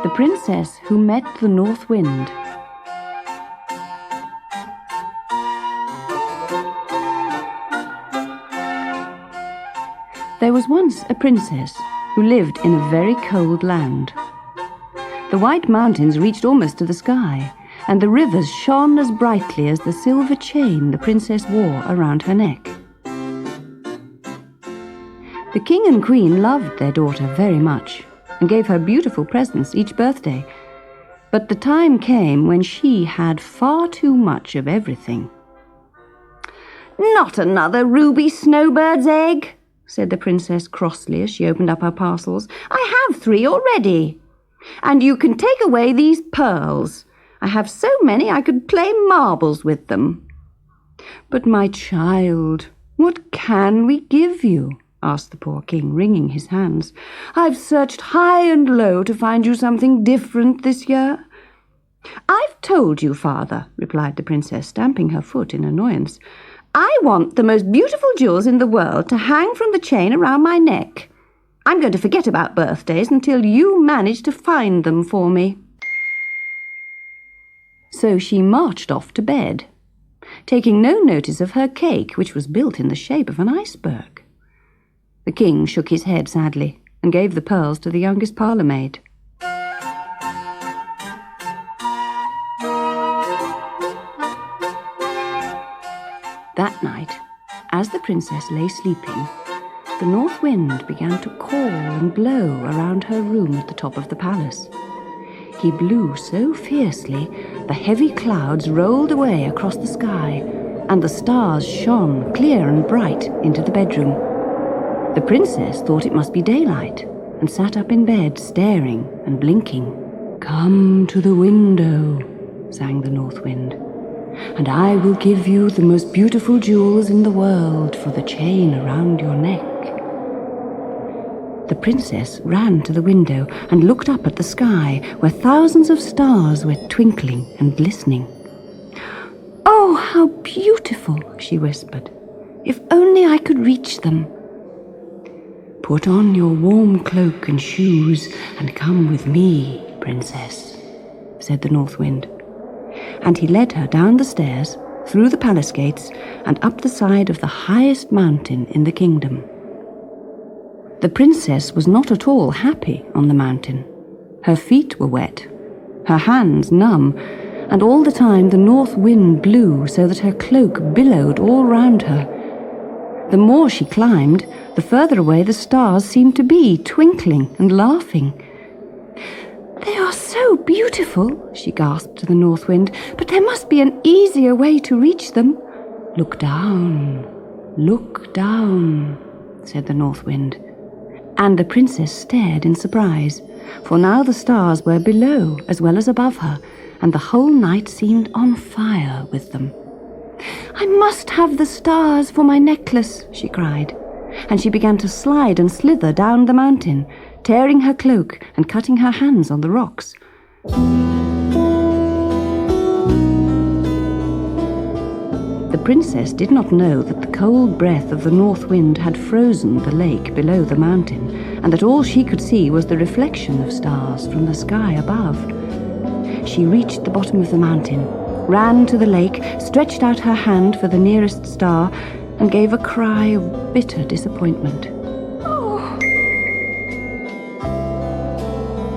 The Princess Who Met the North Wind. There was once a princess who lived in a very cold land. The white mountains reached almost to the sky, and the rivers shone as brightly as the silver chain the princess wore around her neck. The king and queen loved their daughter very much and gave her beautiful presents each birthday. But the time came when she had far too much of everything. "Not another ruby snowbird's egg," said the princess crossly as she opened up her parcels. "I have 3 already. And you can take away these pearls. I have so many I could play marbles with them." "But my child, what can we give you?" asked the poor king, wringing his hands. "I've searched high and low to find you something different this year." "I've told you, father," replied the princess, stamping her foot in annoyance. "I want the most beautiful jewels in the world to hang from the chain around my neck. I'm going to forget about birthdays until you manage to find them for me." So she marched off to bed, taking no notice of her cake, which was built in the shape of an iceberg. The king shook his head sadly and gave the pearls to the youngest parlour-maid. That night, as the princess lay sleeping, the north wind began to call and blow around her room at the top of the palace. He blew so fiercely, the heavy clouds rolled away across the sky, and the stars shone clear and bright into the bedroom. The princess thought it must be daylight, and sat up in bed, staring and blinking. "Come to the window," sang the north wind, "and I will give you the most beautiful jewels in the world for the chain around your neck." The princess ran to the window and looked up at the sky, where thousands of stars were twinkling and glistening. "Oh, how beautiful!" she whispered. "If only I could reach them." "Put on your warm cloak and shoes and come with me, princess," said the north wind. And he led her down the stairs, through the palace gates, and up the side of the highest mountain in the kingdom. The princess was not at all happy on the mountain. Her feet were wet, her hands numb, and all the time the north wind blew so that her cloak billowed all round her. The more she climbed, the further away the stars seemed to be, twinkling and laughing. "They are so beautiful," she gasped to the north wind, "but there must be an easier way to reach them." Look down," said the north wind. And the princess stared in surprise, for now the stars were below as well as above her, and the whole night seemed on fire with them. "I must have the stars for my necklace," she cried, and she began to slide and slither down the mountain, tearing her cloak and cutting her hands on the rocks. The princess did not know that the cold breath of the north wind had frozen the lake below the mountain, and that all she could see was the reflection of stars from the sky above. She reached the bottom of the mountain, ran to the lake, stretched out her hand for the nearest star, and gave a cry of bitter disappointment.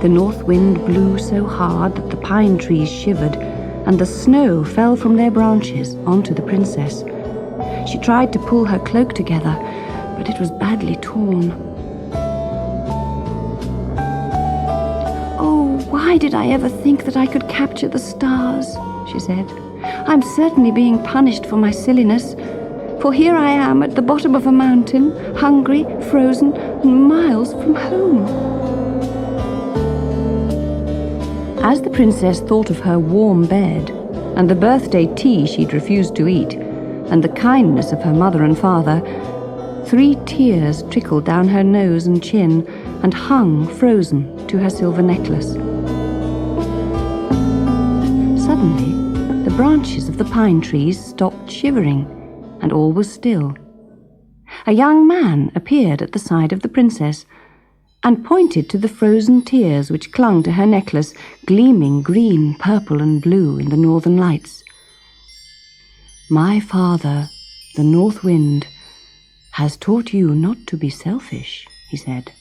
The north wind blew so hard that the pine trees shivered, and the snow fell from their branches onto the princess. She tried to pull her cloak together, but it was badly torn. "Oh, why did I ever think that I could capture the stars?" she said. "I'm certainly being punished for my silliness, for here I am at the bottom of a mountain, hungry, frozen, and miles from home." As the princess thought of her warm bed, and the birthday tea she'd refused to eat, and the kindness of her mother and father, 3 tears trickled down her nose and chin and hung frozen to her silver necklace. Suddenly, the branches of the pine trees stopped shivering, and all was still. A young man appeared at the side of the princess, and pointed to the frozen tears which clung to her necklace, gleaming green, purple, and blue in the northern lights. "My father, the North Wind, has taught you not to be selfish," he said.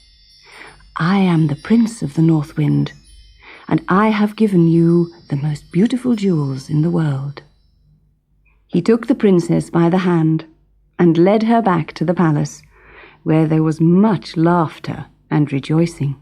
"I am the Prince of the North Wind, and I have given you the most beautiful jewels in the world." He took the princess by the hand and led her back to the palace, where there was much laughter and rejoicing.